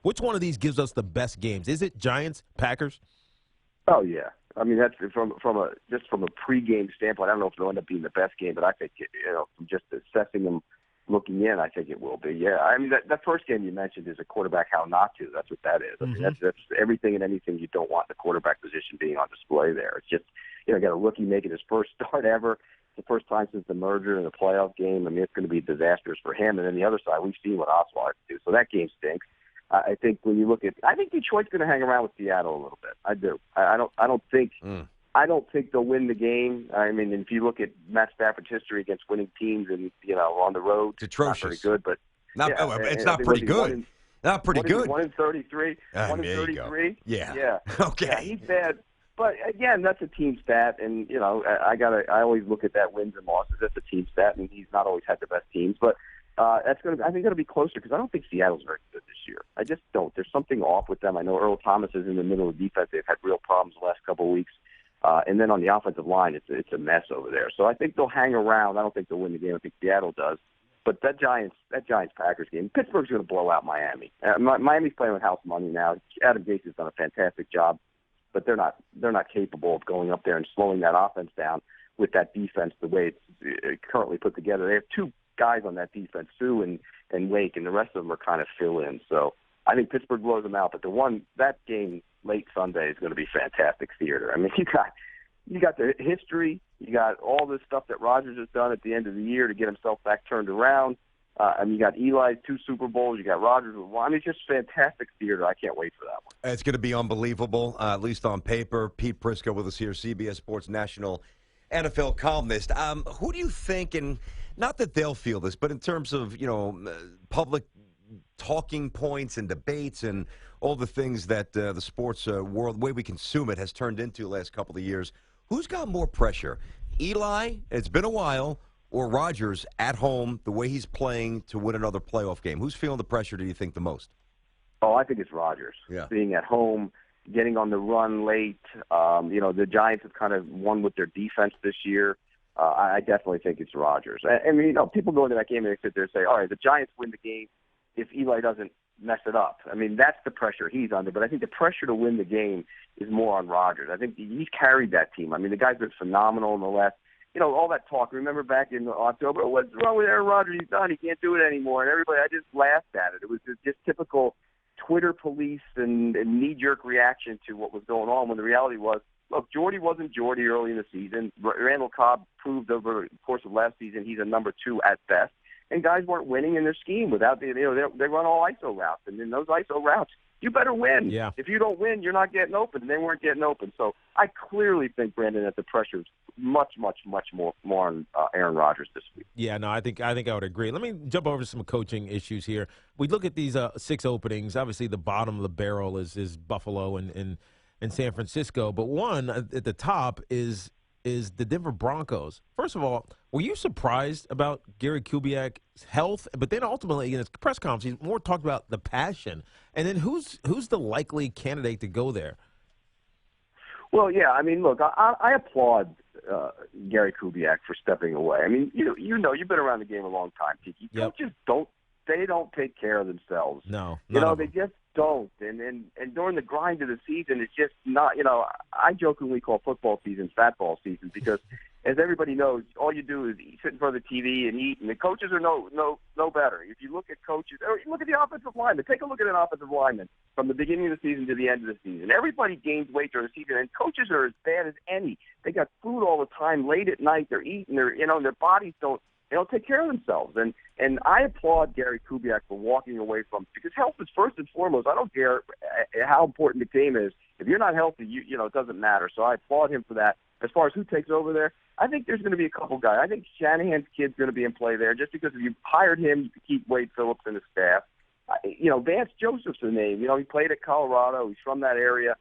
Which one of these gives us the best games? Is it Giants, Packers? Oh yeah, I mean that's from a pregame standpoint. I don't know if it'll end up being the best game, but I think from just assessing them, looking in, I think it will be. Yeah, I mean that first game you mentioned is a quarterback how not to. That's what that is. I mean that's everything and anything you don't want the quarterback position being on display there. It's just got a rookie making his first start ever. It's the first time since the merger in the playoff game. I mean it's going to be disastrous for him. And then the other side, we've seen what Osweiler can do. So that game stinks. I think when you look at, I think Detroit's going to hang around with Seattle a little bit. I do. I don't think they'll win the game. I mean, if you look at Matt Stafford's history against winning teams and on the road, it's atrocious. Not very good, but it's not pretty good. Not pretty good. 1-33. 1-33. Yeah. Okay. Yeah, he's bad. But again, that's a team stat, and I always look at that wins and losses. That's a team stat, and he's not always had the best teams, but. I think it'll be closer because I don't think Seattle's very good this year. I just don't. There's something off with them. I know Earl Thomas is in the middle of defense. They've had real problems the last couple of weeks. And then on the offensive line, it's a mess over there. So I think they'll hang around. I don't think they'll win the game. I think Seattle does. But that Giants-Packers game, Pittsburgh's going to blow out Miami. Miami's playing with house money now. Adam Gase has done a fantastic job, but they're not capable of going up there and slowing that offense down with that defense the way it's currently put together. They have two guys on that defense, Sue and Wake, and the rest of them are kind of fill-in. So I think Pittsburgh blows them out. But that game late Sunday is going to be fantastic theater. I mean, you got the history, you got all this stuff that Rodgers has done at the end of the year to get himself back turned around. And you got Eli 2 Super Bowls, you got Rodgers with 1. I mean, it's just fantastic theater. I can't wait for that one. It's going to be unbelievable, at least on paper. Pete Prisco with us here, CBS Sports National NFL Columnist. Who do you think, and not that they'll feel this, but in terms of, public talking points and debates and all the things that the sports world, the way we consume it, has turned into the last couple of years, who's got more pressure? Eli, it's been a while, or Rodgers at home, the way he's playing to win another playoff game? Who's feeling the pressure, do you think, the most? Oh, I think it's Rodgers. Yeah. Being at home, getting on the run late. The Giants have kind of won with their defense this year. I definitely think it's Rodgers. I mean, people go into that game and they sit there and say, all right, the Giants win the game if Eli doesn't mess it up. I mean, that's the pressure he's under. But I think the pressure to win the game is more on Rodgers. I think he's carried that team. I mean, the guy's been phenomenal in the last, all that talk. Remember back in October, what's wrong with Aaron Rodgers? He's done. He can't do it anymore. And everybody, I just laughed at it. It was just typical Twitter police and knee-jerk reaction to what was going on when the reality was, look, Jordy wasn't Jordy early in the season. Randall Cobb proved over the course of last season he's a number 2 at best. And guys weren't winning in their scheme without they run all ISO routes. And in those ISO routes, you better win. Yeah. If you don't win, you're not getting open. And they weren't getting open. So I clearly think, Brandon, that the pressure is much, much, much more on Aaron Rodgers this week. Yeah, no, I think I would agree. Let me jump over to some coaching issues here. We look at these 6 openings. Obviously, the bottom of the barrel is Buffalo and San Francisco, but one at the top is the Denver Broncos. First of all, were you surprised about Gary Kubiak's health? But then ultimately in his press conference, he more talked about the passion. And then who's the likely candidate to go there? Well, yeah, I mean, look, I applaud Gary Kubiak for stepping away. I mean, you've been around the game a long time, Tiki. Yep. Coaches don't take care of themselves. No, they just don't. And during the grind of the season, it's just not, I jokingly call football season fatball season because, as everybody knows, all you do is sit in front of the TV and eat, and the coaches are no better. If you look at coaches, or you look at the offensive lineman, take a look at an offensive lineman from the beginning of the season to the end of the season. Everybody gains weight during the season, and coaches are as bad as any. They got food all the time, late at night, they're eating, their bodies don't take care of themselves. And I applaud Gary Kubiak for walking away from, because health is first and foremost. I don't care how important the game is. If you're not healthy, it doesn't matter. So I applaud him for that. As far as who takes over there, I think there's going to be a couple guys. I think Shanahan's kid's going to be in play there just because if you hired him, you could keep Wade Phillips and his staff. Vance Joseph's the name. He played at Colorado. He's from that area.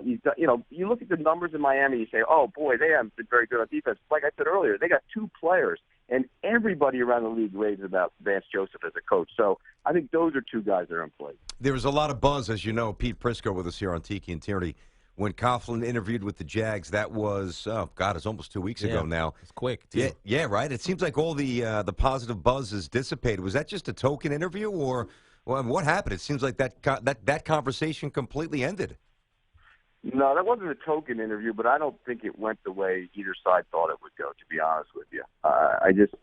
You look at the numbers in Miami, you say, oh, boy, they haven't been very good on defense. Like I said earlier, they got 2 players, and everybody around the league raves about Vance Joseph as a coach. So I think those are 2 guys that are in play. There was a lot of buzz, as you know, Pete Prisco with us here on Tiki and Tierney. When Coughlin interviewed with the Jags, that was, it's almost 2 weeks ago now. It's quick, too. Yeah, right. It seems like all the positive buzz is dissipated. Was that just a token interview, or Well, and what happened? It seems like that conversation completely ended. No, that wasn't a token interview, but I don't think it went the way either side thought it would go, to be honest with you. I just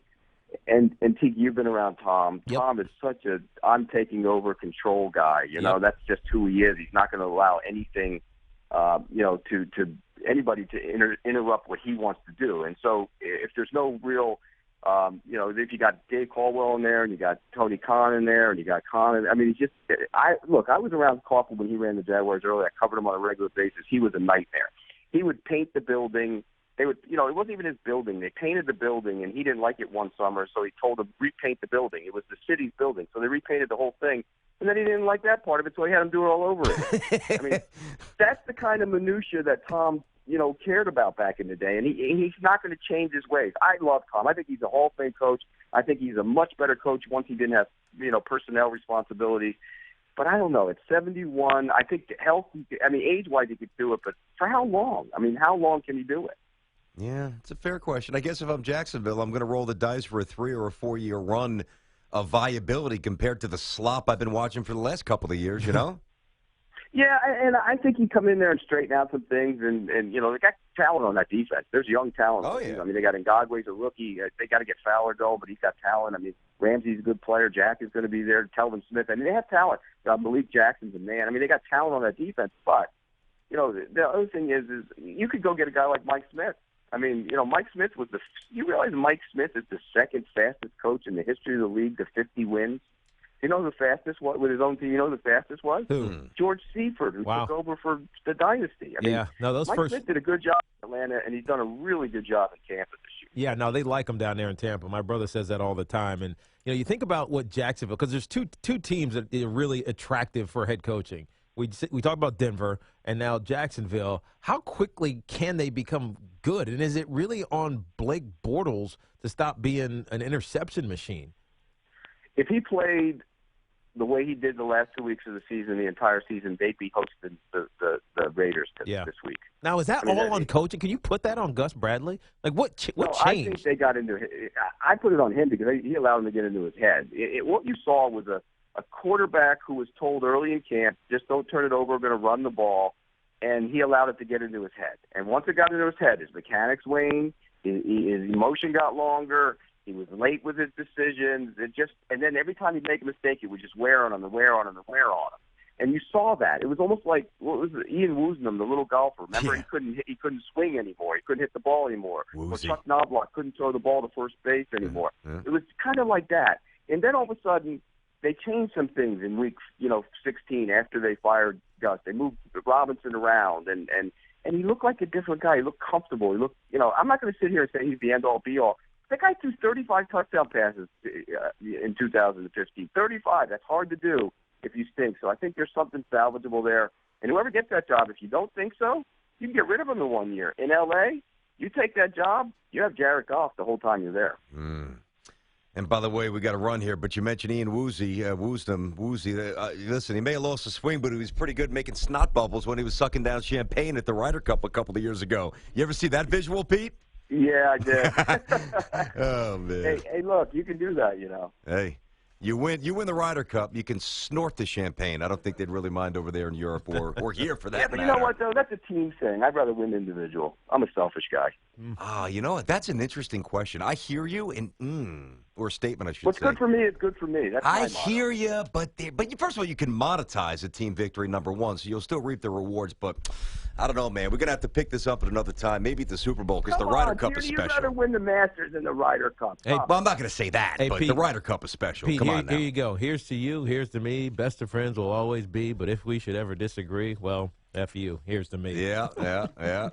and Tiki, you've been around Tom. Yep. Tom is such a I'm taking over control guy. You know, that's just who he is. He's not going to allow anything, to anybody to interrupt what he wants to do. And so if there's no real if you got Dave Caldwell in there and you got Tony Khan in there and you got Khan, I mean, I was around Kaufman when he ran the Jaguars early. I covered him on a regular basis. He was a nightmare. He would paint the building. They would, it wasn't even his building. They painted the building, and he didn't like it one summer, so he told them repaint the building. It was the city's building, so they repainted the whole thing. And then he didn't like that part of it, so he had him do it all over it. I mean, that's the kind of minutia that Tom cared about back in the day, and he's not going to change his ways. I love Tom. I think he's a Hall of Fame coach. I think he's a much better coach once he didn't have, personnel responsibilities. But I don't know. At 71, I think age-wise he could do it, but for how long? I mean, how long can he do it? Yeah, it's a fair question. I guess if I'm Jacksonville, I'm going to roll the dice for a 3 or a 4 year run of viability compared to the slop I've been watching for the last couple of years, Yeah, and I think he'd come in there and straighten out some things, and they got talent on that defense. There's young talent. Oh, yeah. I mean, they got Ngagwe's a rookie. They got to get Fowler going, but he's got talent. I mean, Ramsey's a good player. Jack is going to be there. Telvin Smith. I mean, they have talent. Malik Jackson's a man. I mean, they got talent on that defense. But, the other thing is you could go get a guy like Mike Smith. I mean, Mike Smith was you realize Mike Smith is the second fastest coach in the history of the league to 50 wins? You know who the fastest was with his own team? You know who the fastest was? Who? George Seifert, who took over for the Dynasty. I mean, Mike Smith did a good job in Atlanta, and he's done a really good job in Tampa this year. Yeah, no, they like him down there in Tampa. My brother says that all the time. And, you think about what Jacksonville, because there's two teams that are really attractive for head coaching. We talk about Denver and now Jacksonville. How quickly can they become good? And is it really on Blake Bortles to stop being an interception machine? If he played the way he did the last 2 weeks of the season, the entire season, they'd be hosting the Raiders this week. Now, is that all on coaching? Can you put that on Gus Bradley? Like, what changed? I think they got into it. I put it on him because he allowed him to get into his head. What you saw was a quarterback who was told early in camp, just don't turn it over, we're going to run the ball, and he allowed it to get into his head. And once it got into his head, his mechanics waned, his emotion got longer, he was late with his decisions, and then every time he'd make a mistake, it would just wear on him and wear on him and wear on him. And you saw that. It was almost like, what was it, Ian Woosnam, the little golfer. Remember, he couldn't swing anymore. He couldn't hit the ball anymore. Or Chuck Knobloch couldn't throw the ball to first base anymore. Yeah. It was kind of like that. And then all of a sudden, they changed some things in week 16 after they fired Gus. They moved Robinson around, and he looked like a different guy. He looked comfortable. He looked, I'm not going to sit here and say he's the end-all, be-all. That guy threw 35 touchdown passes in 2015. 35. That's hard to do if you stink. So I think there's something salvageable there. And whoever gets that job, if you don't think so, you can get rid of him in 1 year. In L.A., you take that job, you have Jared Goff the whole time you're there. And by the way, we got to run here, but you mentioned Ian Woozy. Listen, he may have lost the swing, but he was pretty good making snot bubbles when he was sucking down champagne at the Ryder Cup a couple of years ago. You ever see that visual, Pete? Yeah, I did. Oh, man. Hey, look, you can do that, Hey, you win the Ryder Cup, you can snort the champagne. I don't think they'd really mind over there in Europe or here for that but matter. You know what, though? That's a team thing. I'd rather win individual. I'm a selfish guy. You know what? That's an interesting question. I hear you, or a statement, I should say. What's good for me is good for me. That's I hear you, but first of all, you can monetize a team victory, number one, so you'll still reap the rewards. But I don't know, man. We're going to have to pick this up at another time, maybe at the Super Bowl, because the Ryder Cup is special. You'd rather win the Masters than the Ryder Cup. Hey, well, I'm not going to say that, but Pete, the Ryder Cup is special. Pete, Come on now. Here you go. Here's to you. Here's to me. Best of friends will always be, but if we should ever disagree, well, F you. Here's to me. Yeah.